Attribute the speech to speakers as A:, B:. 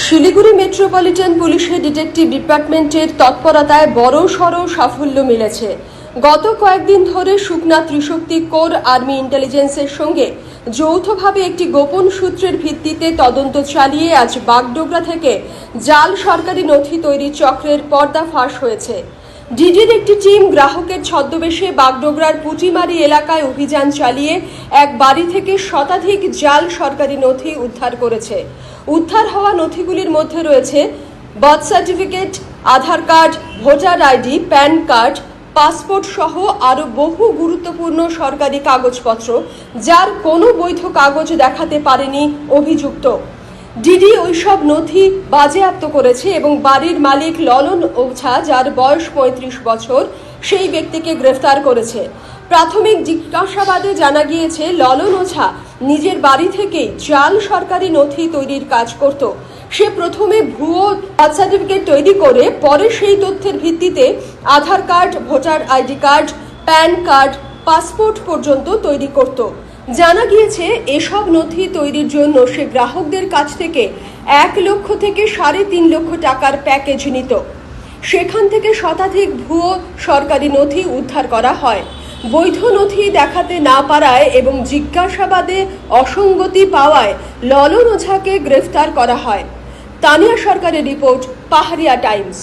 A: Siliguri metropolitan পুলিশের detective ডিপার্টমেন্টের তৎপরতায় বড়সড় সাফল্য মিলেছে। গত কয়েকদিন ধরে সুকনা ত্রিশক্তি কোর আর্মি ইন্টেলিজেন্সের সঙ্গে যৌথভাবে একটি গোপন সূত্রের ভিত্তিতে তদন্ত চালিয়ে আজ বাগডোগরা থেকে জাল সরকারি নথি তৈরির চক্রের পর্দাফাশ হয়েছে। ডিডির একটি টিম গ্রাহকের ছদ্মবেশে বাগডোগরার পুটিমারি এলাকায় অভিযান চালিয়ে এক বাড়ি থেকে শতাধিক জাল সরকারি নথি উদ্ধার করেছে। উদ্ধার হওয়া নথিগুলির মধ্যে রয়েছে birth certificate, Aadhaar card, voter ID, PAN card, passport সহ আরও বহু গুরুত্বপূর্ণ সরকারি কাগজপত্র, যার কোনো বৈধ কাগজ দেখাতে পারেনি অভিযুক্ত। ডিডি ওইসব নথি বাজেয়াপ্ত করেছে এবং বাড়ির মালিক ললন ওঝা, যার বয়স ৩৫ বছর, সেই ব্যক্তিকে গ্রেফতার করেছে। প্রাথমিক জিজ্ঞাসাবাদে জানা গিয়েছে ললন ওঝা নিজের বাড়ি থেকেই জাল সরকারি নথি তৈরির কাজ করত। সে প্রথমে ভুয়ো বার্থ সার্টিফিকেট তৈরি করে পরে সেই তথ্যের ভিত্তিতে Aadhaar card, voter ID card, PAN card, passport পর্যন্ত তৈরি করত। জানা গিয়েছে এসব নথি তৈরির জন্য সে গ্রাহকদের কাছ থেকে ১ লক্ষ থেকে ৩.৫ লক্ষ টাকার প্যাকেজ নিত। সেখান থেকে শতাধিক ভুয়ো সরকারি নথি উদ্ধার করা হয়। বৈধ নথি দেখাতে না পারায় এবং জিজ্ঞাসাবাদে অসঙ্গতি পাওয়ায় ললন ওঝাকে গ্রেফতার করা হয়। তানিয়া সরকারের রিপোর্ট, পাহাড়িয়া টাইমস।